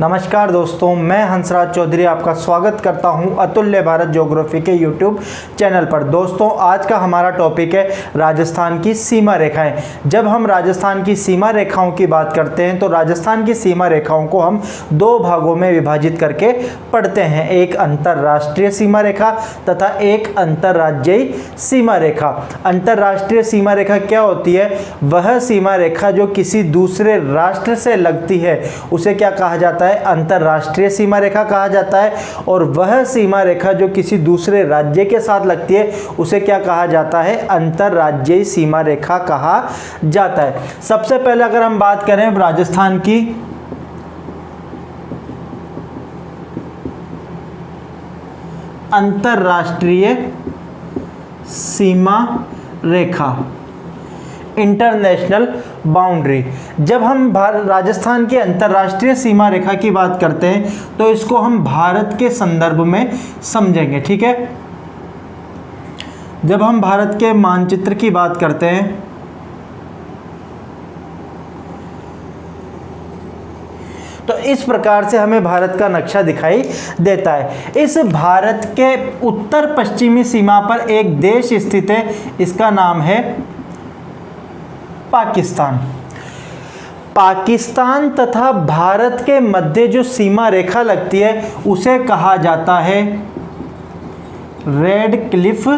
नमस्कार दोस्तों, मैं हंसराज चौधरी आपका स्वागत करता हूं अतुल्य भारत ज्योग्राफी के यूट्यूब चैनल पर। दोस्तों, आज का हमारा टॉपिक है राजस्थान की सीमा रेखाएं। जब हम राजस्थान की सीमा रेखाओं की बात करते हैं तो राजस्थान की सीमा रेखाओं को हम दो भागों में विभाजित करके पढ़ते हैं, एक अंतर्राष्ट्रीय सीमा रेखा तथा एक अंतर्राज्यीय सीमा रेखा। अंतर्राष्ट्रीय सीमा रेखा क्या होती है? वह सीमा रेखा जो किसी दूसरे राष्ट्र से लगती है उसे क्या कहा जाता है? अंतर्राष्ट्रीय सीमा रेखा कहा जाता है। और वह सीमा रेखा जो किसी दूसरे राज्य के साथ लगती है उसे क्या कहा जाता है? अंतर्राज्यीय सीमा रेखा कहा जाता है। सबसे पहले अगर हम बात करें राजस्थान की अंतर्राष्ट्रीय सीमा रेखा, इंटरनेशनल बाउंड्री। जब हम राजस्थान की अंतर्राष्ट्रीय सीमा रेखा की बात करते हैं तो इसको हम भारत के संदर्भ में समझेंगे, ठीक है। जब हम भारत के मानचित्र की बात करते हैं तो इस प्रकार से हमें भारत का नक्शा दिखाई देता है। इस भारत के उत्तर पश्चिमी सीमा पर एक देश स्थित है, इसका नाम है पाकिस्तान। पाकिस्तान तथा भारत के मध्य जो सीमा रेखा लगती है उसे कहा जाता है रेड क्लिफ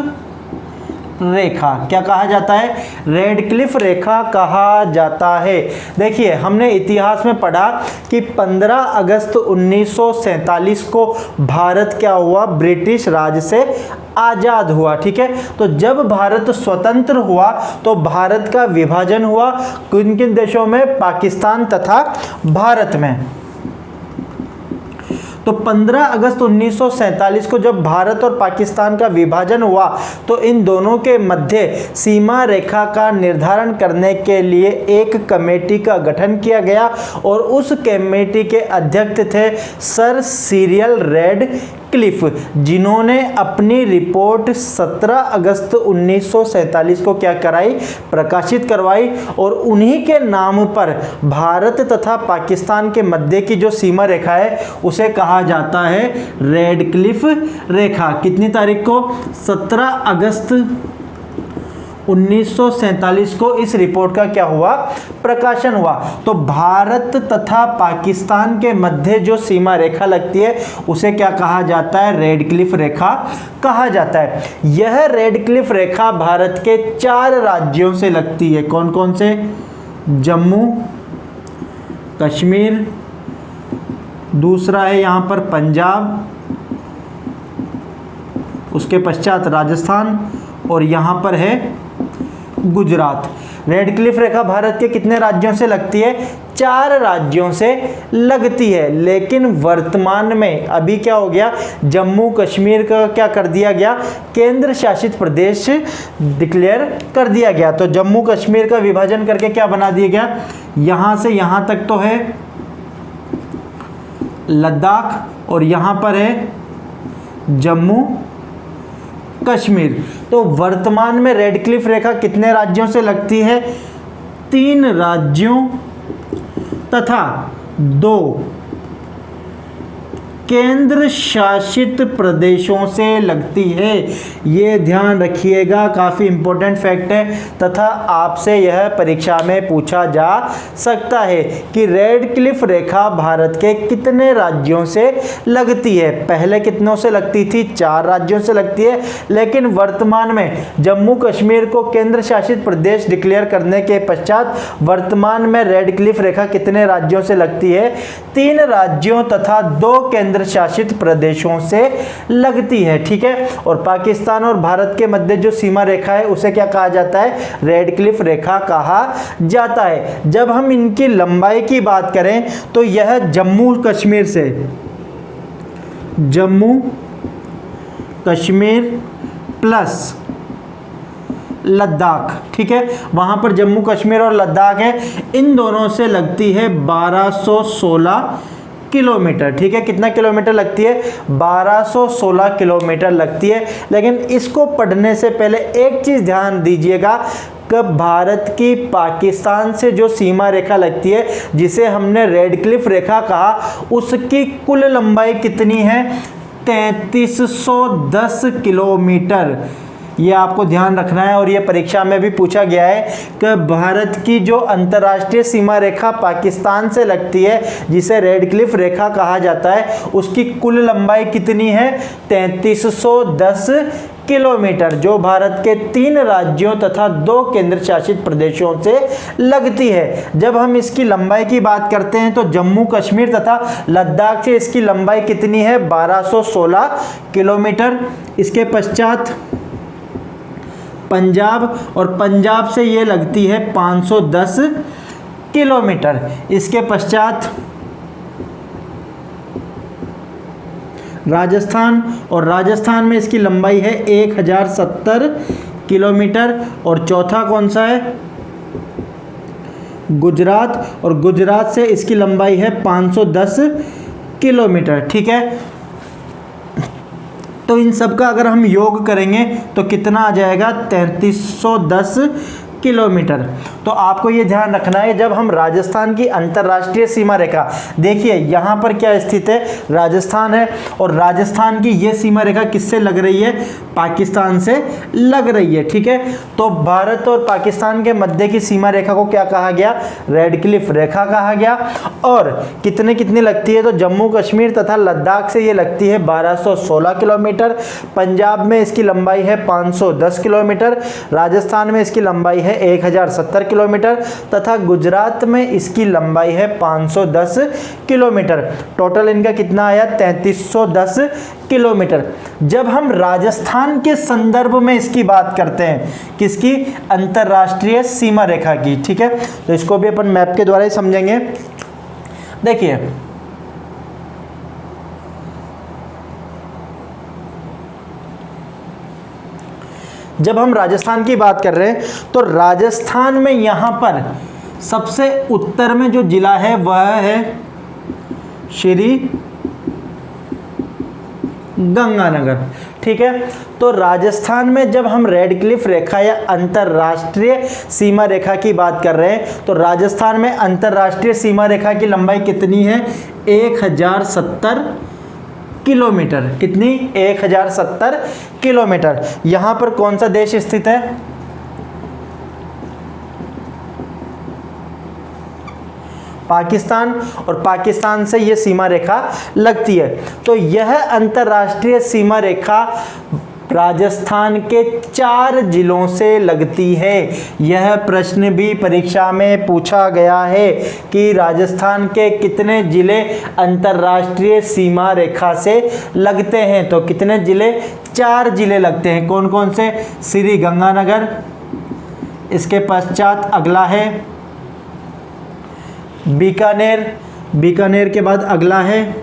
रेखा। क्या कहा जाता है? रेड क्लिफ रेखा कहा जाता है। देखिए, हमने इतिहास में पढ़ा कि 15 अगस्त 1947 को भारत क्या हुआ? ब्रिटिश राज से आज़ाद हुआ, ठीक है। तो जब भारत स्वतंत्र हुआ तो भारत का विभाजन हुआ किन किन देशों में? पाकिस्तान तथा भारत में। तो 15 अगस्त 1947 को जब भारत और पाकिस्तान का विभाजन हुआ तो इन दोनों के मध्य सीमा रेखा का निर्धारण करने के लिए एक कमेटी का गठन किया गया और उस कमेटी के अध्यक्ष थे सर सिरिल रेड क्लिफ, जिन्होंने अपनी रिपोर्ट 17 अगस्त 1947 को क्या कराई? प्रकाशित करवाई। और उन्हीं के नाम पर भारत तथा पाकिस्तान के मध्य की जो सीमा रेखा है उसे कहा जाता है रेड क्लिफ रेखा। कितनी तारीख को? 17 अगस्त 1947 को इस रिपोर्ट का क्या हुआ? प्रकाशन हुआ। तो भारत तथा पाकिस्तान के मध्य जो सीमा रेखा लगती है उसे क्या कहा जाता है? रेड क्लिफ रेखा कहा जाता है। यह रेड क्लिफ रेखा भारत के 4 राज्यों से लगती है। कौन कौन से? जम्मू कश्मीर, दूसरा है यहां पर पंजाब, उसके पश्चात राजस्थान और यहां पर है गुजरात। रेड क्लिफ रेखा भारत के कितने राज्यों से लगती है? 4 राज्यों से लगती है। लेकिन वर्तमान में अभी क्या हो गया? जम्मू कश्मीर का क्या कर दिया गया? केंद्र शासित प्रदेश डिक्लेयर कर दिया गया। तो जम्मू कश्मीर का विभाजन करके क्या बना दिया गया? यहां से यहां तक तो है लद्दाख और यहां पर है जम्मू कश्मीर। तो वर्तमान में रेड क्लिफ रेखा कितने राज्यों से लगती है? 3 राज्यों तथा 2 केंद्र शासित प्रदेशों से लगती है। ये ध्यान रखिएगा, काफ़ी इंपॉर्टेंट फैक्ट है तथा आपसे यह परीक्षा में पूछा जा सकता है कि रेड क्लिफ रेखा भारत के कितने राज्यों से लगती है। पहले कितनों से लगती थी? 4 राज्यों से लगती है। लेकिन वर्तमान में जम्मू कश्मीर को केंद्र शासित प्रदेश डिक्लेयर करने के पश्चात वर्तमान में रेड क्लिफ रेखा कितने राज्यों से लगती है? 3 राज्यों तथा 2 केंद्र शासित प्रदेशों से लगती है, ठीक है। और पाकिस्तान और भारत के मध्य जो सीमा रेखा है उसे क्या कहा जाता है? रेड क्लिफ रेखा कहा जाता है। जब हम इनकी लंबाई की बात करें तो यह जम्मू कश्मीर से जम्मू कश्मीर प्लस लद्दाख, ठीक है, वहां पर जम्मू कश्मीर और लद्दाख है, इन दोनों से लगती है 1216 किलोमीटर, ठीक है। कितना किलोमीटर लगती है? 1216 किलोमीटर लगती है। लेकिन इसको पढ़ने से पहले एक चीज ध्यान दीजिएगा, कि भारत की पाकिस्तान से जो सीमा रेखा लगती है, जिसे हमने रेड क्लिफ रेखा कहा, उसकी कुल लंबाई कितनी है? 3310 किलोमीटर। ये आपको ध्यान रखना है और ये परीक्षा में भी पूछा गया है कि भारत की जो अंतर्राष्ट्रीय सीमा रेखा पाकिस्तान से लगती है, जिसे रेड क्लिफ रेखा कहा जाता है, उसकी कुल लंबाई कितनी है? 3310 किलोमीटर, जो भारत के 3 राज्यों तथा 2 केंद्र शासित प्रदेशों से लगती है। जब हम इसकी लंबाई की बात करते हैं तो जम्मू कश्मीर तथा लद्दाख से इसकी लंबाई कितनी है? 1216 किलोमीटर। इसके पश्चात पंजाब, और पंजाब से ये लगती है 510 किलोमीटर। इसके पश्चात राजस्थान, और राजस्थान में इसकी लंबाई है 1070 किलोमीटर। और चौथा कौन सा है? गुजरात, और गुजरात से इसकी लंबाई है 510 किलोमीटर। ठीक है, तो इन सब का अगर हम योग करेंगे तो कितना आ जाएगा? 3310 किलोमीटर। तो आपको ये ध्यान रखना है, जब हम राजस्थान की अंतर्राष्ट्रीय सीमा रेखा, देखिए यहाँ पर क्या स्थित है? राजस्थान है, और राजस्थान की ये सीमा रेखा किससे लग रही है? पाकिस्तान से लग रही है। ठीक है, तो भारत और पाकिस्तान के मध्य की सीमा रेखा को क्या कहा गया? रेड क्लिफ रेखा कहा गया। और कितने कितनी लगती है? तो जम्मू कश्मीर तथा लद्दाख से ये लगती है 1216 किलोमीटर। पंजाब में इसकी लंबाई है 510 किलोमीटर। राजस्थान में इसकी लंबाई है 1070 किलोमीटर तथा गुजरात में इसकी लंबाई है 510 किलोमीटर। टोटल इनका कितना आया? 3310 किलोमीटर। जब हम राजस्थान के संदर्भ में इसकी बात करते हैं, किसकी? अंतर्राष्ट्रीय सीमा रेखा की। ठीक है, तो इसको भी अपन मैप के द्वारा ही समझेंगे। देखिए, जब हम राजस्थान की बात कर रहे हैं तो राजस्थान में यहाँ पर सबसे उत्तर में जो जिला है वह है श्री गंगानगर। ठीक है, तो राजस्थान में जब हम रेड क्लिफ रेखा या अंतर्राष्ट्रीय सीमा रेखा की बात कर रहे हैं तो राजस्थान में अंतर्राष्ट्रीय सीमा रेखा की लंबाई कितनी है? 1070 किलोमीटर। कितनी? 1070 किलोमीटर। यहां पर कौन सा देश स्थित है? पाकिस्तान, और पाकिस्तान से यह सीमा रेखा लगती है। तो यह अंतर्राष्ट्रीय सीमा रेखा राजस्थान के 4 जिलों से लगती है। यह प्रश्न भी परीक्षा में पूछा गया है कि राजस्थान के कितने जिले अंतर्राष्ट्रीय सीमा रेखा से लगते हैं। तो कितने जिले? 4 जिले लगते हैं। कौन कौन से? श्री गंगानगर, इसके पश्चात अगला है बीकानेर, बीकानेर के बाद अगला है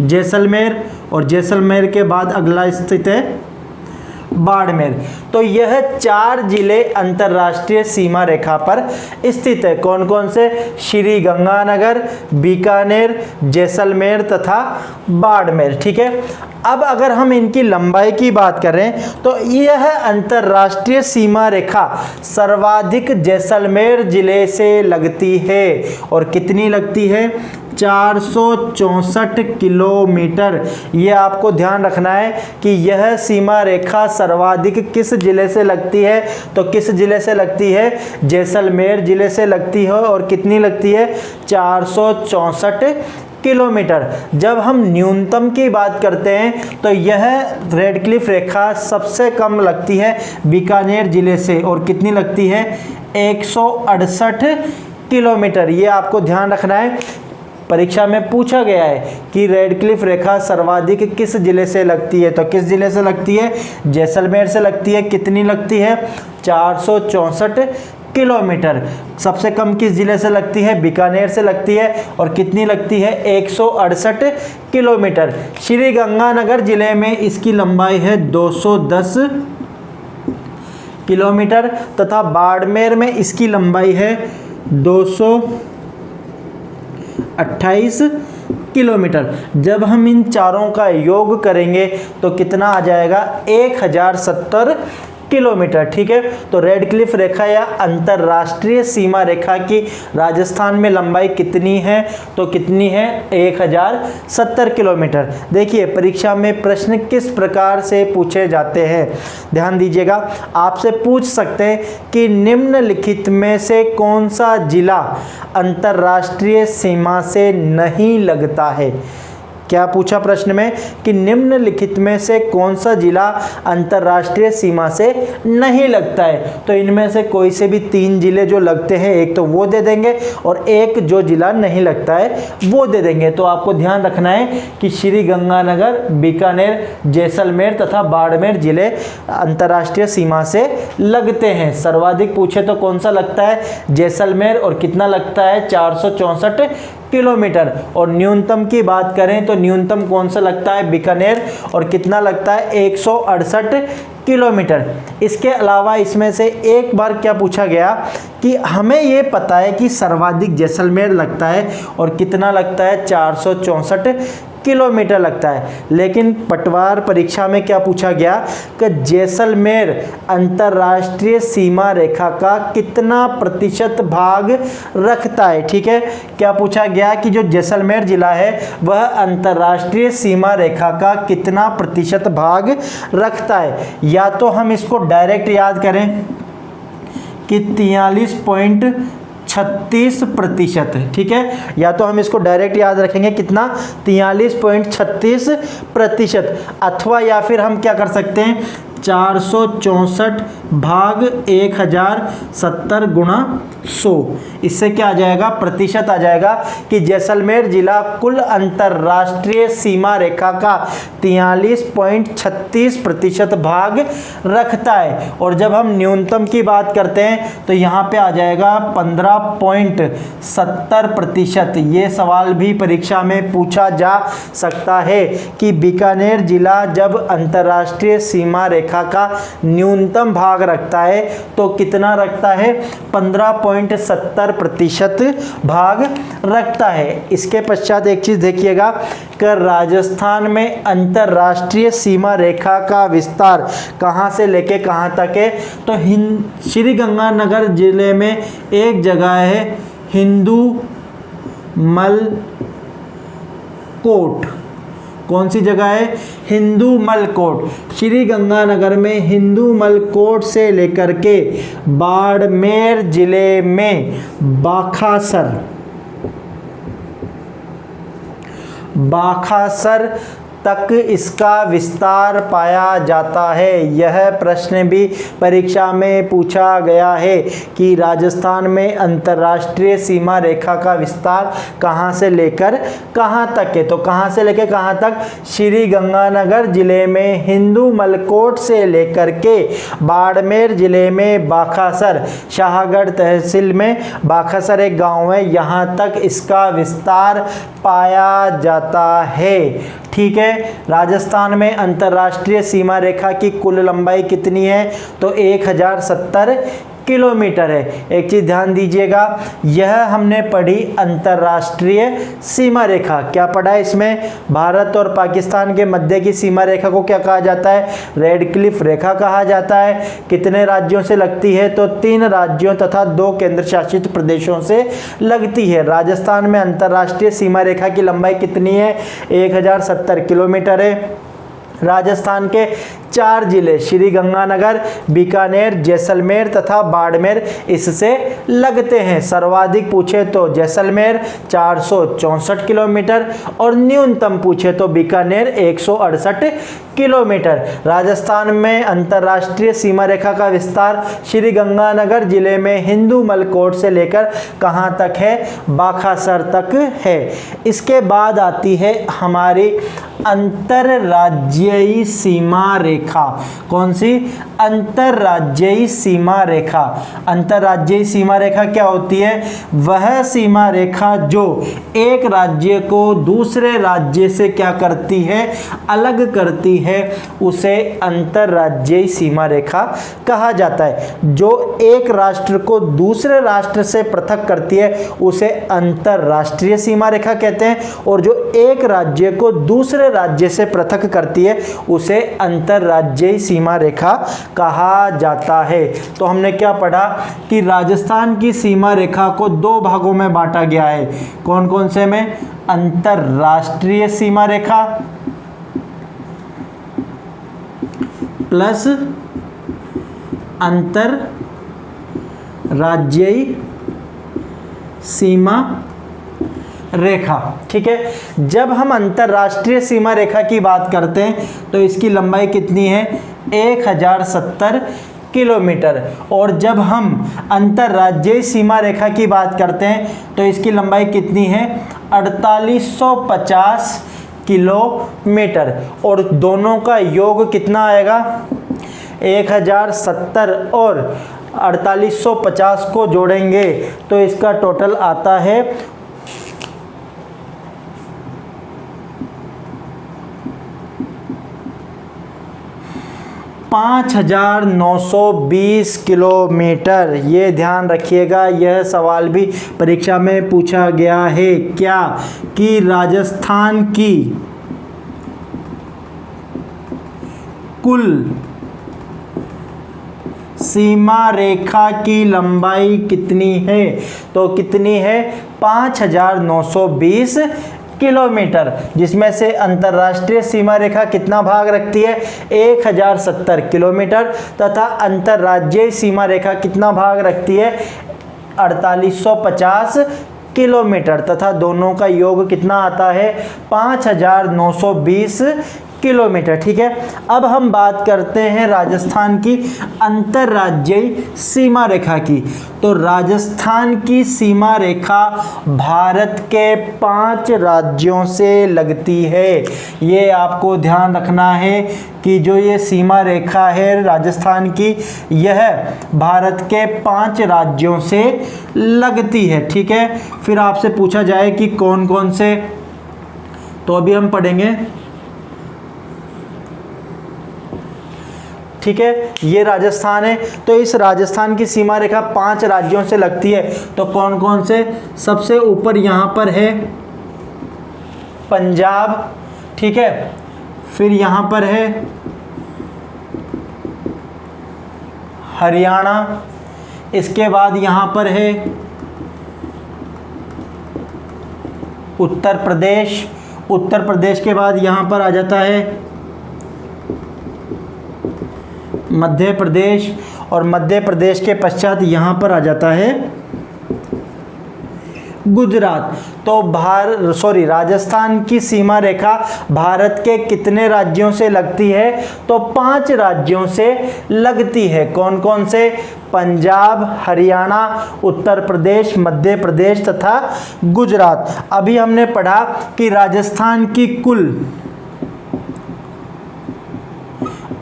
जैसलमेर, और जैसलमेर के बाद अगला स्थित है बाड़मेर। तो यह 4 जिले अंतर्राष्ट्रीय सीमा रेखा पर स्थित है। कौन कौन से? श्री गंगानगर, बीकानेर, जैसलमेर तथा बाड़मेर। ठीक है, अब अगर हम इनकी लंबाई की बात करें तो यह अंतर्राष्ट्रीय सीमा रेखा सर्वाधिक जैसलमेर जिले से लगती है। और कितनी लगती है? 464 किलोमीटर। ये आपको ध्यान रखना है कि यह सीमा रेखा सर्वाधिक किस जिले से लगती है? तो किस जिले से लगती है? जैसलमेर जिले से लगती है। और कितनी लगती है? 464 किलोमीटर। जब हम न्यूनतम की बात करते हैं तो यह रेड क्लिफ रेखा सबसे कम लगती है बीकानेर जिले से। और कितनी लगती है? 168 किलोमीटर। ये आपको ध्यान रखना है, परीक्षा में पूछा गया है कि रेड क्लिफ रेखा सर्वाधिक किस जिले से लगती है। तो किस जिले से लगती है? जैसलमेर से लगती है। कितनी लगती है? 464 किलोमीटर। सबसे कम किस जिले से लगती है? बीकानेर से लगती है। और कितनी लगती है? 168 किलोमीटर। श्री गंगानगर जिले में इसकी लंबाई है 210 किलोमीटर तथा बाड़मेर में इसकी लंबाई है 228 किलोमीटर। जब हम इन चारों का योग करेंगे तो कितना आ जाएगा? 1070 किलोमीटर। ठीक है, तो रेड क्लिफ रेखा या अंतरराष्ट्रीय सीमा रेखा की राजस्थान में लंबाई कितनी है, तो कितनी है 1070 किलोमीटर। देखिए परीक्षा में प्रश्न किस प्रकार से पूछे जाते हैं, ध्यान दीजिएगा। आपसे पूछ सकते हैं कि निम्नलिखित में से कौन सा जिला अंतरराष्ट्रीय सीमा से नहीं लगता है। क्या पूछा प्रश्न में कि निम्नलिखित में से कौन सा जिला अंतरराष्ट्रीय सीमा से नहीं लगता है, तो इनमें से कोई से भी 3 जिले जो लगते हैं, एक तो वो दे देंगे और एक जो जिला नहीं लगता है वो दे देंगे। तो आपको ध्यान रखना है कि श्री गंगानगर, बीकानेर, जैसलमेर तथा बाड़मेर जिले अंतरराष्ट्रीय सीमा से लगते हैं। सर्वाधिक पूछे तो कौन सा लगता है, जैसलमेर, और कितना लगता है 464 किलोमीटर। और न्यूनतम की बात करें तो न्यूनतम कौन सा लगता है, बीकानेर, और कितना लगता है 168 किलोमीटर। इसके अलावा इसमें से एक बार क्या पूछा गया कि हमें ये पता है कि सर्वाधिक जैसलमेर लगता है और कितना लगता है 464 किलोमीटर लगता है, लेकिन पटवार परीक्षा में क्या पूछा गया कि जैसलमेर अंतरराष्ट्रीय सीमा रेखा का कितना प्रतिशत भाग रखता है। ठीक है, क्या पूछा गया कि जो जैसलमेर जिला है वह अंतरराष्ट्रीय सीमा रेखा का कितना प्रतिशत भाग रखता है। या तो हम इसको डायरेक्ट याद करें कि 43.36%। ठीक है, या तो हम इसको डायरेक्ट याद रखेंगे कितना 43.36%, अथवा या फिर हम क्या कर सकते हैं 464 भाग 1070 गुणा 100। इससे क्या आ जाएगा, प्रतिशत आ जाएगा कि जैसलमेर जिला कुल अंतरराष्ट्रीय सीमा रेखा का 43.36% भाग रखता है। और जब हम न्यूनतम की बात करते हैं तो यहाँ पे आ जाएगा 15.70%। ये सवाल भी परीक्षा में पूछा जा सकता है कि बीकानेर जिला जब अंतरराष्ट्रीय सीमा रेखा का न्यूनतम भाग रखता है तो कितना रखता है, 15.70% भाग रखता है। इसके पश्चात एक चीज देखिएगा कि राजस्थान में अंतरराष्ट्रीय सीमा रेखा का विस्तार कहां से लेके कहां तक है, तो श्री गंगानगर जिले में एक जगह है हिंदू मलकोट। कौन सी जगह है, हिंदू मलकोट। श्री गंगानगर में हिंदू मलकोट से लेकर के बाड़मेर जिले में बाखासर तक इसका विस्तार पाया जाता है। यह प्रश्न भी परीक्षा में पूछा गया है कि राजस्थान में अंतर्राष्ट्रीय सीमा रेखा का विस्तार कहां से लेकर कहां तक है, तो कहां से लेकर कहां तक, श्री गंगानगर जिले में हिंदू मलकोट से लेकर के बाड़मेर जिले में बाखासर, शाहगढ़ तहसील में बाखासर एक गांव है, यहां तक इसका विस्तार पाया जाता है। ठीक है, राजस्थान में अंतर्राष्ट्रीय सीमा रेखा की कुल लंबाई कितनी है, तो 1070 किलोमीटर है। एक चीज ध्यान दीजिएगा, यह हमने पढ़ी अंतर्राष्ट्रीय सीमा रेखा। क्या पढ़ा है इसमें, भारत और पाकिस्तान के मध्य की सीमा रेखा को क्या कहा जाता है, रेड क्लिफ रेखा कहा जाता है। कितने राज्यों से लगती है, तो 3 राज्यों तथा 2 केंद्र शासित प्रदेशों से लगती है। राजस्थान में अंतर्राष्ट्रीय सीमा रेखा की लंबाई कितनी है, 1070 किलोमीटर है। राजस्थान के 4 जिले श्री गंगानगर, बीकानेर, जैसलमेर तथा बाड़मेर इससे लगते हैं। सर्वाधिक पूछे तो जैसलमेर 464 किलोमीटर और न्यूनतम पूछे तो बीकानेर 168 किलोमीटर। राजस्थान में अंतर्राष्ट्रीय सीमा रेखा का विस्तार श्री गंगानगर जिले में हिंदू मलकोट से लेकर कहां तक है, बाखासर तक है। इसके बाद आती है हमारी अंतरराज्यीय सीमा रेखा। कौन सी, अंतरराज्यीय सीमा रेखा। अंतरराज्यीय सीमा रेखा क्या होती है, वह सीमा रेखा जो एक राज्य को दूसरे राज्य से क्या करती है, अलग करती है, उसे अंतरराज्यीय सीमा रेखा कहा जाता है। जो एक राष्ट्र को दूसरे राष्ट्र से पृथक करती है उसे अंतरराष्ट्रीय सीमा रेखा कहते हैं, और जो एक राज्य को दूसरे राज्य से पृथक करती है उसे अंतर्राज्यीय सीमा रेखा कहा जाता है। तो हमने क्या पढ़ा कि राजस्थान की सीमा रेखा को दो भागों में बांटा गया है। कौन कौन से में? अंतर्राष्ट्रीय सीमा रेखा प्लस अंतर्राज्यीय सीमा रेखा। ठीक है, जब हम अंतर्राष्ट्रीय सीमा रेखा की बात करते हैं तो इसकी लंबाई कितनी है? 1070 किलोमीटर। और जब हम अंतर्राज्यीय सीमा रेखा की बात करते हैं तो इसकी लंबाई कितनी है? 4850 किलोमीटर। और दोनों का योग कितना आएगा? 1070 और 4850 को जोड़ेंगे तो इसका टोटल आता है 5920 किलोमीटर। ये ध्यान रखिएगा, यह सवाल भी परीक्षा में पूछा गया है। क्या कि राजस्थान की कुल सीमा रेखा की लंबाई कितनी है? तो कितनी है? 5920 किलोमीटर, जिसमें से अंतर्राष्ट्रीय सीमा रेखा कितना भाग रखती है? 1070 किलोमीटर तथा अंतर्राज्यीय सीमा रेखा कितना भाग रखती है? 4850 किलोमीटर तथा दोनों का योग कितना आता है? 5920 किलोमीटर। ठीक है, अब हम बात करते हैं राजस्थान की अंतर्राज्यीय सीमा रेखा की। तो राजस्थान की सीमा रेखा भारत के 5 राज्यों से लगती है। ये आपको ध्यान रखना है कि जो ये सीमा रेखा है राजस्थान की, यह भारत के 5 राज्यों से लगती है। ठीक है, फिर आपसे पूछा जाए कि कौन कौन से, तो अभी हम पढ़ेंगे। ठीक है, ये राजस्थान है, तो इस राजस्थान की सीमा रेखा 5 राज्यों से लगती है। तो कौन कौन से? सबसे ऊपर यहाँ पर है पंजाब। ठीक है, फिर यहाँ पर है हरियाणा, इसके बाद यहाँ पर है उत्तर प्रदेश, उत्तर प्रदेश के बाद यहाँ पर आ जाता है मध्य प्रदेश, और मध्य प्रदेश के पश्चात यहाँ पर आ जाता है गुजरात। तो राजस्थान की सीमा रेखा भारत के कितने राज्यों से लगती है? तो 5 राज्यों से लगती है। कौन कौन से? पंजाब, हरियाणा, उत्तर प्रदेश, मध्य प्रदेश तथा गुजरात। अभी हमने पढ़ा कि राजस्थान की कुल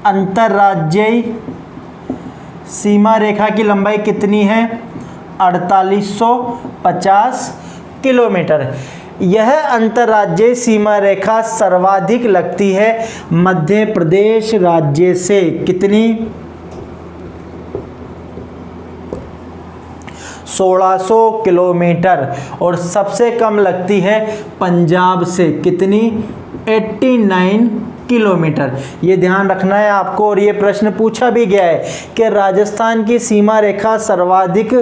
अंतर्राज्यीय सीमा रेखा की लंबाई कितनी है? 4850 किलोमीटर। यह अंतर्राज्यीय सीमा रेखा सर्वाधिक लगती है मध्य प्रदेश राज्य से। कितनी? 1600 किलोमीटर। और सबसे कम लगती है पंजाब से। कितनी? 89 किलोमीटर। ये ध्यान रखना है आपको। और ये प्रश्न पूछा भी गया है कि राजस्थान की सीमा रेखा सर्वाधिक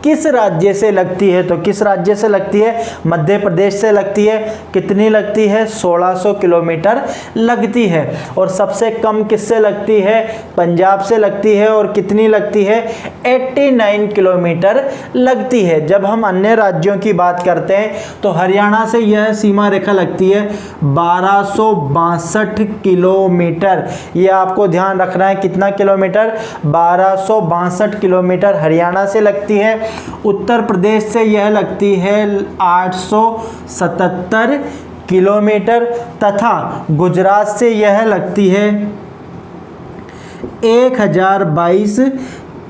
किस राज्य से लगती है? तो किस राज्य से लगती है? मध्य प्रदेश से लगती है। कितनी लगती है? 1600 किलोमीटर लगती है। और सबसे कम किससे लगती है? पंजाब से लगती है। और कितनी लगती है? 89 किलोमीटर लगती है। जब हम अन्य राज्यों की बात करते हैं तो हरियाणा से यह सीमा रेखा लगती है 1262 किलोमीटर। ये आपको ध्यान रखना है। कितना किलोमीटर? 1262 किलोमीटर हरियाणा से लगती है। उत्तर प्रदेश से यह लगती है 877 किलोमीटर तथा गुजरात से यह लगती है 1022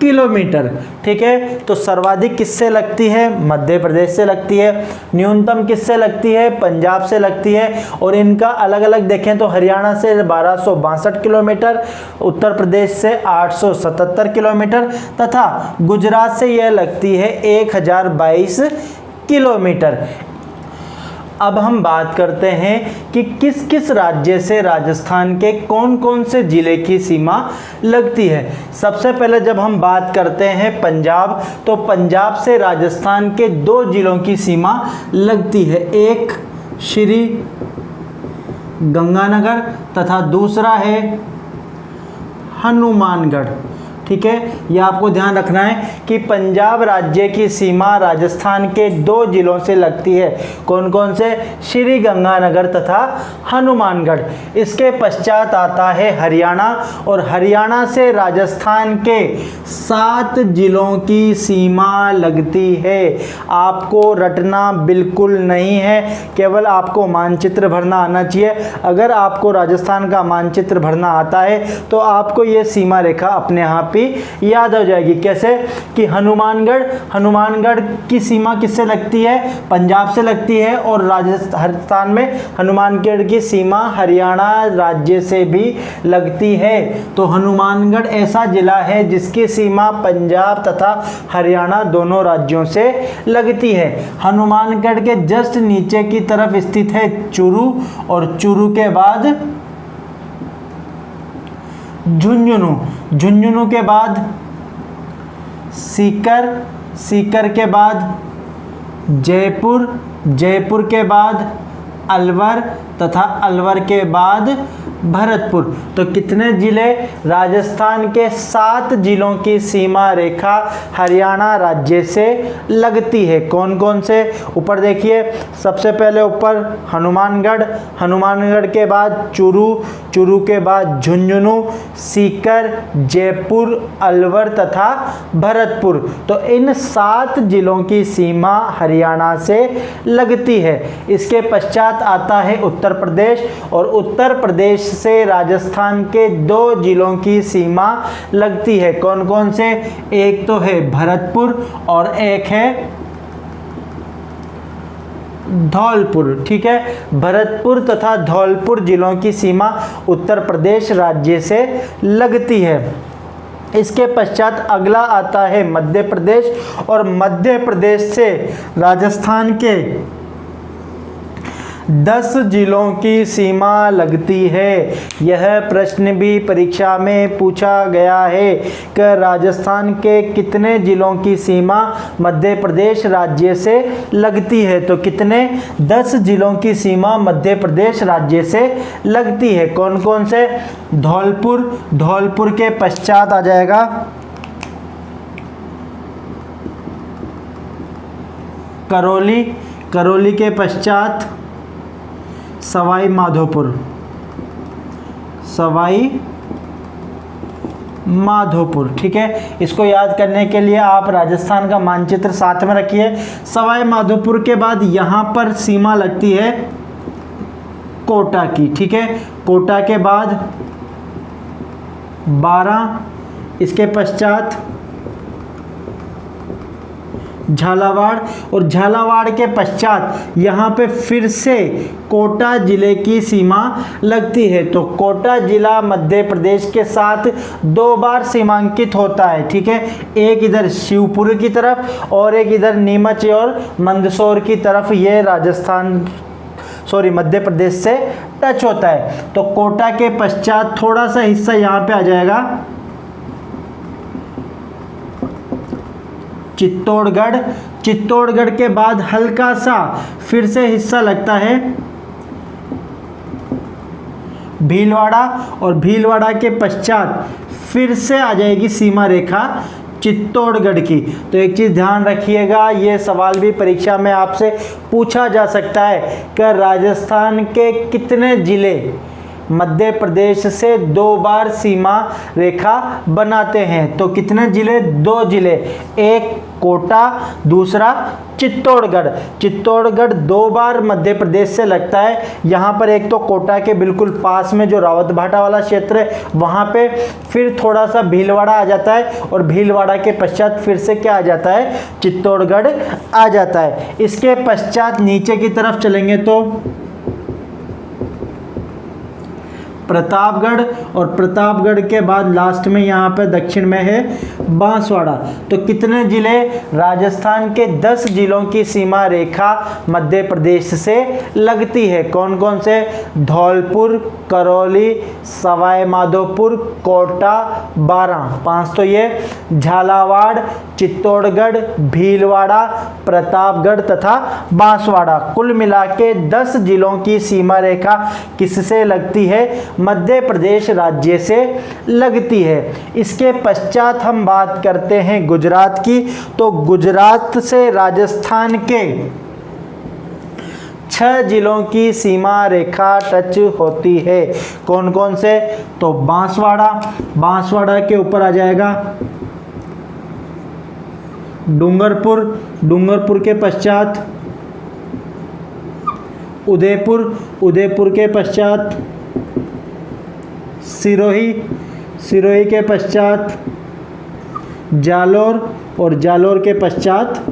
किलोमीटर। ठीक है, तो सर्वाधिक किससे लगती है? मध्य प्रदेश से लगती है। न्यूनतम किससे लगती है? पंजाब से लगती है। और इनका अलग अलग देखें तो हरियाणा से 1262 किलोमीटर, उत्तर प्रदेश से 877 किलोमीटर तथा गुजरात से यह लगती है 1022 किलोमीटर। अब हम बात करते हैं कि किस किस राज्य से राजस्थान के कौन कौन से ज़िले की सीमा लगती है। सबसे पहले जब हम बात करते हैं पंजाब, तो पंजाब से राजस्थान के 2 ज़िलों की सीमा लगती है, एक श्री गंगानगर तथा दूसरा है हनुमानगढ़। ठीक है, यह आपको ध्यान रखना है कि पंजाब राज्य की सीमा राजस्थान के 2 जिलों से लगती है। कौन कौन से? श्री गंगानगर तथा हनुमानगढ़। इसके पश्चात आता है हरियाणा, और हरियाणा से राजस्थान के 7 जिलों की सीमा लगती है। आपको रटना बिल्कुल नहीं है, केवल आपको मानचित्र भरना आना चाहिए। अगर आपको राजस्थान का मानचित्र भरना आता है तो आपको ये सीमा रेखा अपने आप याद हो जाएगी। कैसे? कि हनुमानगढ़ की सीमा किससे लगती है? पंजाब से लगती है, और राजस्थान में हनुमानगढ़ की सीमा हरियाणा राज्य से भी लगती है। तो हनुमानगढ़ ऐसा जिला है जिसकी सीमा पंजाब तथा हरियाणा दोनों राज्यों से लगती है। हनुमानगढ़ के जस्ट नीचे की तरफ स्थित है चूरू, और चूरू के बाद झुंझुनू के बाद सीकर के बाद जयपुर के बाद अलवर तथा अलवर के बाद भरतपुर। तो कितने जिले? राजस्थान के 7 जिलों की सीमा रेखा हरियाणा राज्य से लगती है। कौन कौन से? ऊपर देखिए, सबसे पहले ऊपर हनुमानगढ़ के बाद चूरू के बाद झुंझुनू, सीकर, जयपुर, अलवर तथा भरतपुर। तो इन 7 जिलों की सीमा हरियाणा से लगती है। इसके पश्चात आता है उत्तर प्रदेश, और उत्तर प्रदेश से राजस्थान के 2 जिलों की सीमा लगती है। कौन कौन से? एक तो है भरतपुर और एक है धौलपुर। ठीक है, भरतपुर तथा धौलपुर जिलों की सीमा उत्तर प्रदेश राज्य से लगती है। इसके पश्चात अगला आता है मध्य प्रदेश, और मध्य प्रदेश से राजस्थान के 10 जिलों की सीमा लगती है। यह प्रश्न भी परीक्षा में पूछा गया है कि राजस्थान के कितने जिलों की सीमा मध्य प्रदेश राज्य से लगती है। तो कितने? 10 जिलों की सीमा मध्य प्रदेश राज्य से लगती है। कौन कौन से? धौलपुर के पश्चात आ जाएगा करौली के पश्चात सवाई माधोपुर। ठीक है, इसको याद करने के लिए आप राजस्थान का मानचित्र साथ में रखिए। सवाई माधोपुर के बाद यहाँ पर सीमा लगती है कोटा की। ठीक है, कोटा के बाद 12, इसके पश्चात झालावाड़, और झालावाड़ के पश्चात यहाँ पे फिर से कोटा जिले की सीमा लगती है। तो कोटा जिला मध्य प्रदेश के साथ 2 बार सीमांकित होता है। ठीक है, एक इधर शिवपुरी की तरफ और एक इधर नीमच और मंदसौर की तरफ। ये मध्य प्रदेश से टच होता है। तो कोटा के पश्चात थोड़ा सा हिस्सा यहाँ पे आ जाएगा चित्तौड़गढ़ के बाद हल्का सा फिर से हिस्सा लगता है भीलवाड़ा, और भीलवाड़ा के पश्चात फिर से आ जाएगी सीमा रेखा चित्तौड़गढ़ की। तो एक चीज़ ध्यान रखिएगा, ये सवाल भी परीक्षा में आपसे पूछा जा सकता है कि राजस्थान के कितने जिले मध्य प्रदेश से 2 बार सीमा रेखा बनाते हैं। तो कितने जिले? 2 जिले, एक कोटा, दूसरा चित्तौड़गढ़ 2 बार मध्य प्रदेश से लगता है। यहाँ पर एक तो कोटा के बिल्कुल पास में जो रावत भाटा वाला क्षेत्र है वहाँ पे, फिर थोड़ा सा भीलवाड़ा आ जाता है, और भीलवाड़ा के पश्चात फिर से क्या आ जाता है? चित्तौड़गढ़ आ जाता है। इसके पश्चात नीचे की तरफ चलेंगे तो प्रतापगढ़, और प्रतापगढ़ के बाद लास्ट में यहाँ पे दक्षिण में है बांसवाड़ा। तो कितने जिले? राजस्थान के 10 जिलों की सीमा रेखा मध्य प्रदेश से लगती है। कौन कौन से? धौलपुर, करौली, सवाई माधोपुर, कोटा, बारां। 5 तो ये झालावाड़, चित्तौड़गढ़, भीलवाड़ा, प्रतापगढ़ तथा बांसवाड़ा। कुल मिला के 10 जिलों की सीमा रेखा किससे लगती है? मध्य प्रदेश राज्य से लगती है। इसके पश्चात हम बात करते हैं गुजरात की। तो गुजरात से राजस्थान के 6 जिलों की सीमा रेखा टच होती है। कौन कौन से? तो बांसवाड़ा, बांसवाड़ा के ऊपर आ जाएगा डूंगरपुर, डूंगरपुर के पश्चात उदयपुर, उदयपुर के पश्चात सिरोही, सिरोही के पश्चात जालोर, और जालोर के पश्चात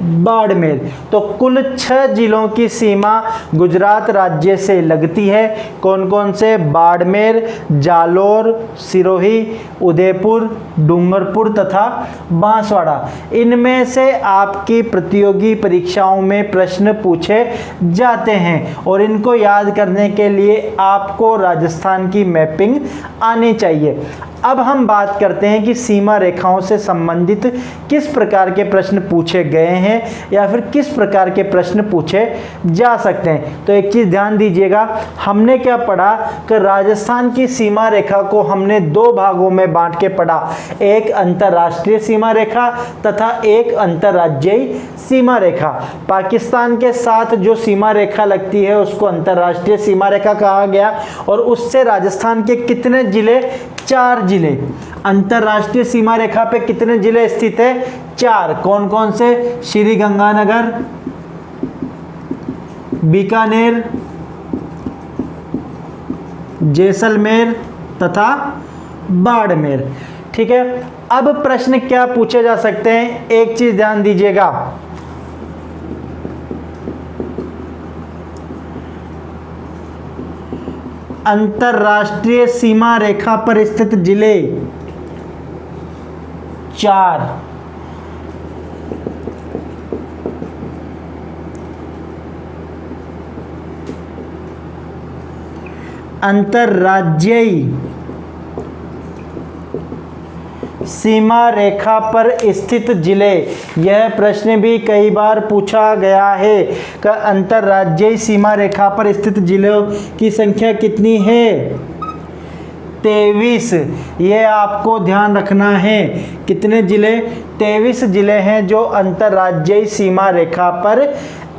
बाड़मेर। तो कुल 6 जिलों की सीमा गुजरात राज्य से लगती है। कौन कौन से? बाड़मेर, जालोर, सिरोही, उदयपुर, डूंगरपुर तथा बांसवाड़ा। इनमें से आपकी प्रतियोगी परीक्षाओं में प्रश्न पूछे जाते हैं और इनको याद करने के लिए आपको राजस्थान की मैपिंग आनी चाहिए। अब हम बात करते हैं कि सीमा रेखाओं से संबंधित किस प्रकार के प्रश्न पूछे गए हैं या फिर किस प्रकार के प्रश्न पूछे जा सकते हैं। तो एक चीज़ ध्यान दीजिएगा, हमने क्या पढ़ा कि राजस्थान की सीमा रेखा को हमने 2 भागों में बांट के पढ़ा। एक अंतर्राष्ट्रीय सीमा रेखा तथा एक अंतर्राज्यीय सीमा रेखा। पाकिस्तान के साथ जो सीमा रेखा लगती है उसको अंतर्राष्ट्रीय सीमा रेखा कहा गया और उससे राजस्थान के कितने जिले? 4 जिले। अंतर्राष्ट्रीय सीमा रेखा पे कितने जिले स्थित है? 4। कौन कौन से? श्री गंगानगर, बीकानेर, जैसलमेर तथा बाड़मेर। ठीक है। अब प्रश्न क्या पूछे जा सकते हैं? एक चीज ध्यान दीजिएगा, अंतर्राष्ट्रीय सीमा रेखा पर स्थित जिले 4। अंतर्राज्यीय सीमा रेखा पर स्थित जिले, यह प्रश्न भी कई बार पूछा गया है कि अंतर्राज्यीय सीमा रेखा पर स्थित जिलों की संख्या कितनी है? 23। ये आपको ध्यान रखना है। कितने जिले? 23 जिले हैं जो अंतर्राज्यीय सीमा रेखा पर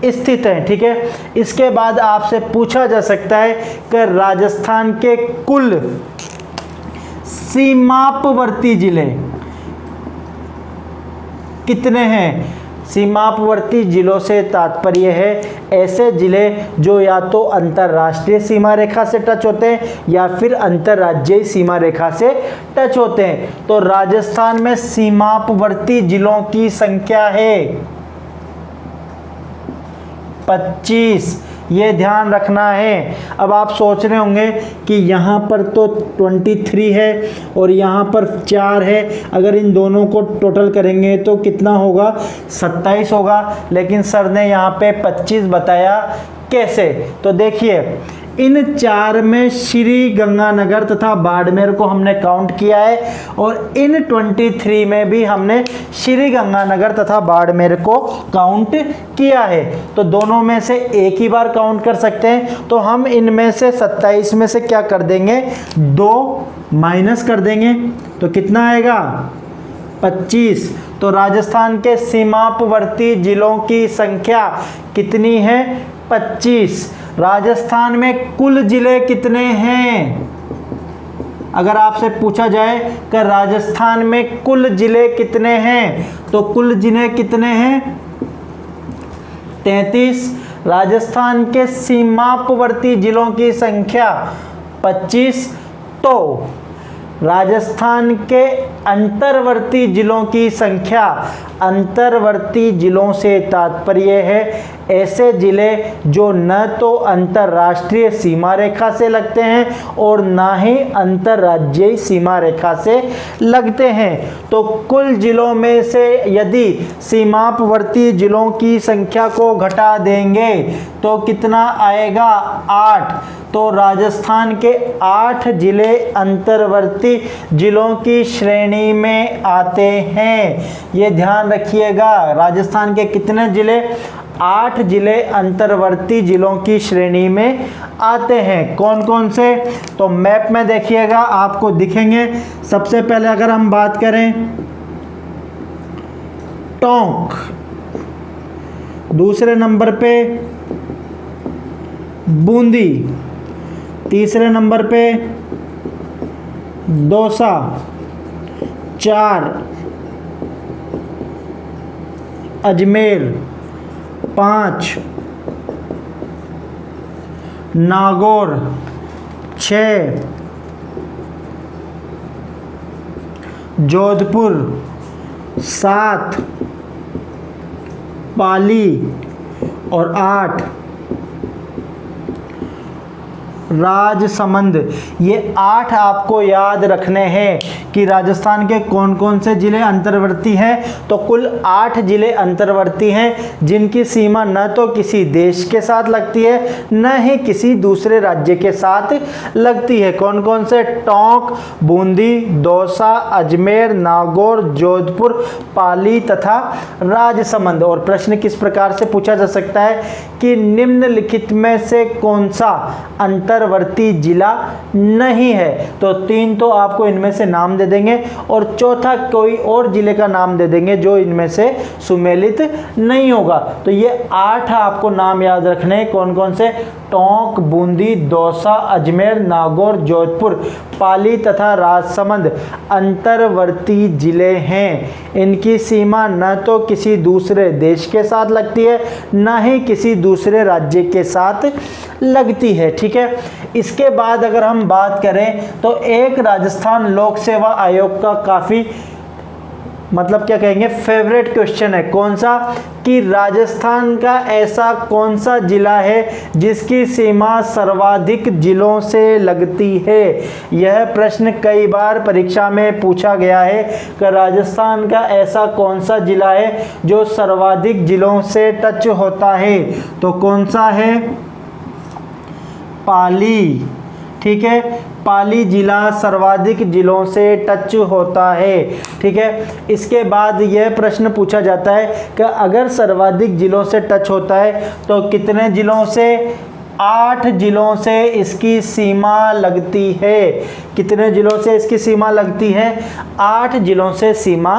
स्थित हैं। ठीक है। इसके बाद आपसे पूछा जा सकता है कि राजस्थान के कुल सीमापवर्ती जिले कितने हैं? सीमापवर्ती जिलों से तात्पर्य है ऐसे जिले जो या तो अंतर्राष्ट्रीय सीमा रेखा से टच होते हैं या फिर अंतर्राज्यीय सीमा रेखा से टच होते हैं। तो राजस्थान में सीमापवर्ती जिलों की संख्या है 25। ये ध्यान रखना है। अब आप सोच रहे होंगे कि यहाँ पर तो 23 है और यहाँ पर 4 है, अगर इन दोनों को टोटल करेंगे तो कितना होगा? 27 होगा। लेकिन सर ने यहाँ पे 25 बताया, कैसे? तो देखिए, इन 4 में श्री गंगानगर तथा बाड़मेर को हमने काउंट किया है और इन 23 में भी हमने श्री गंगानगर तथा बाड़मेर को काउंट किया है। तो दोनों में से एक ही बार काउंट कर सकते हैं। तो हम इनमें से 27 में से क्या कर देंगे? 2 माइनस कर देंगे तो कितना आएगा? 25। तो राजस्थान के सीमापवर्ती जिलों की संख्या कितनी है? 25। राजस्थान में कुल जिले कितने हैं? अगर आपसे पूछा जाए कि राजस्थान में कुल जिले कितने हैं तो कुल जिले कितने हैं? 33। राजस्थान के सीमापवर्ती जिलों की संख्या 25। तो राजस्थान के अंतर्वर्ती जिलों की संख्या, अंतर्वर्ती जिलों से तात्पर्य है ऐसे जिले जो न तो अंतर्राष्ट्रीय सीमा रेखा से लगते हैं और ना ही अंतर्राज्यीय सीमा रेखा से लगते हैं। तो कुल जिलों में से यदि सीमावर्ती जिलों की संख्या को घटा देंगे तो कितना आएगा? 8। तो राजस्थान के 8 जिले अंतर्वर्ती जिलों की श्रेणी में आते हैं। ये ध्यान रखिएगा, राजस्थान के कितने जिले? 8 जिले अंतर्वर्ती जिलों की श्रेणी में आते हैं। कौन कौन से? तो मैप में देखिएगा आपको दिखेंगे। सबसे पहले अगर हम बात करें टोंक, दूसरे नंबर पे बूंदी, तीसरे नंबर पे दौसा, 4 अजमेर, 5 नागौर, 6 जोधपुर, 7 पाली और 8 राजसमंद। ये 8 आपको याद रखने हैं कि राजस्थान के कौन कौन से जिले अंतर्वर्ती हैं। तो कुल 8 जिले अंतर्वर्ती हैं जिनकी सीमा न तो किसी देश के साथ लगती है न ही किसी दूसरे राज्य के साथ लगती है। कौन कौन से? टोंक, बूंदी, दौसा, अजमेर, नागौर, जोधपुर, पाली तथा राजसमंद। और प्रश्न किस प्रकार से पूछा जा सकता है कि निम्नलिखित में से कौन सा अंतर्वर्ती जिला नहीं है? तो 3 तो आपको इनमें से नाम दे देंगे और चौथा कोई और जिले का नाम दे देंगे जो इनमें से सुमेलित नहीं होगा। तो ये 8 आपको नाम याद रखने हैं। कौन कौन से? टोंक, बूंदी, दौसा, अजमेर, नागौर, जोधपुर, पाली तथा राजसमंद अंतर्वर्ती जिले हैं। इनकी सीमा न तो किसी दूसरे देश के साथ लगती है न ही किसी दूसरे राज्य के साथ लगती है। ठीक है। इसके बाद अगर हम बात करें तो एक राजस्थान लोक सेवा आयोग का काफ़ी मतलब क्या कहेंगे फेवरेट क्वेश्चन है। कौन सा? कि राजस्थान का ऐसा कौन सा जिला है जिसकी सीमा सर्वाधिक जिलों से लगती है। यह प्रश्न कई बार परीक्षा में पूछा गया है कि राजस्थान का ऐसा कौन सा जिला है जो सर्वाधिक जिलों से टच होता है। तो कौन सा है? पाली। ठीक है, पाली जिला सर्वाधिक जिलों से टच होता है। ठीक है। इसके बाद यह प्रश्न पूछा जाता है कि अगर सर्वाधिक जिलों से टच होता है तो कितने जिलों से? 8 जिलों से इसकी सीमा लगती है। कितने जिलों से इसकी सीमा लगती है? 8 जिलों से सीमा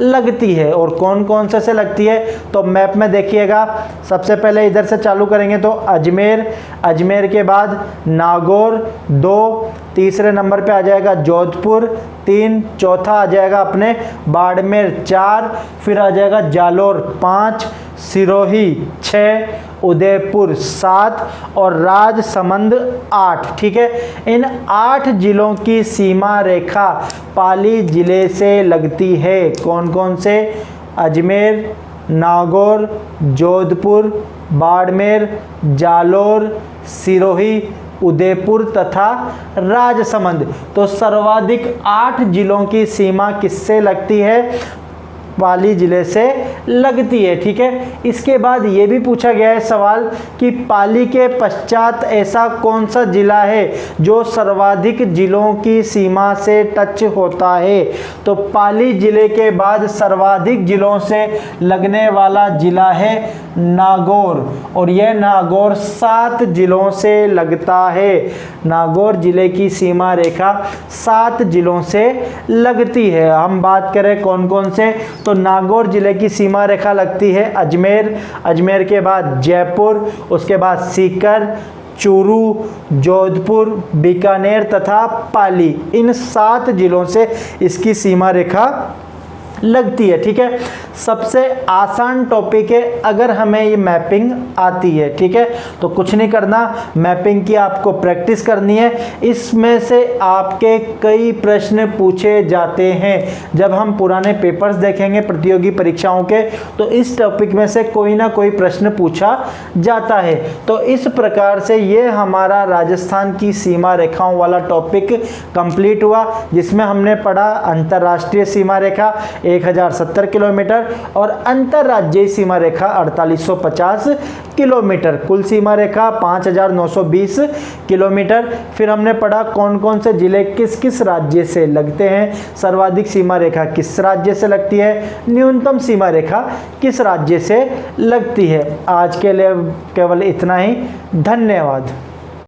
लगती है। और कौन कौन से लगती है? तो मैप में देखिएगा। सबसे पहले इधर से चालू करेंगे तो अजमेर, अजमेर के बाद नागौर 2, तीसरे नंबर पे आ जाएगा जोधपुर 3, चौथा आ जाएगा अपने बाड़मेर 4, फिर आ जाएगा जालोर 5, सिरोही 6, उदयपुर 7 और राजसमंद 8। ठीक है। इन 8 जिलों की सीमा रेखा पाली जिले से लगती है। कौन कौन से? अजमेर, नागौर, जोधपुर, बाड़मेर, जालोर, सिरोही, उदयपुर तथा राजसमंद। तो सर्वाधिक 8 जिलों की सीमा किससे लगती है? पाली जिले से लगती है। ठीक है। इसके बाद ये भी पूछा गया है सवाल कि पाली के पश्चात ऐसा कौन सा जिला है जो सर्वाधिक जिलों की सीमा से टच होता है। तो पाली जिले के बाद सर्वाधिक जिलों से लगने वाला जिला है नागौर और यह नागौर 7 जिलों से लगता है। नागौर जिले की सीमा रेखा 7 जिलों से लगती है। हम बात करें कौन कौन से, तो नागौर जिले की सीमा रेखा लगती है अजमेर, अजमेर के बाद जयपुर, उसके बाद सीकर, चूरू, जोधपुर, बीकानेर तथा पाली। इन 7 जिलों से इसकी सीमा रेखा लगती है। ठीक है, सबसे आसान टॉपिक है अगर हमें ये मैपिंग आती है। ठीक है, तो कुछ नहीं करना, मैपिंग की आपको प्रैक्टिस करनी है। इसमें से आपके कई प्रश्न पूछे जाते हैं। जब हम पुराने पेपर्स देखेंगे प्रतियोगी परीक्षाओं के, तो इस टॉपिक में से कोई ना कोई प्रश्न पूछा जाता है। तो इस प्रकार से ये हमारा राजस्थान की सीमा रेखाओं वाला टॉपिक कंप्लीट हुआ, जिसमें हमने पढ़ा अंतर्राष्ट्रीय सीमा रेखा 1070 किलोमीटर और अंतर्राज्यीय सीमा रेखा 4850 किलोमीटर, कुल सीमा रेखा 5920 किलोमीटर। फिर हमने पढ़ा कौन कौन से जिले किस किस राज्य से लगते हैं, सर्वाधिक सीमा रेखा किस राज्य से लगती है, न्यूनतम सीमा रेखा किस राज्य से लगती है। आज के लिए केवल इतना ही, धन्यवाद।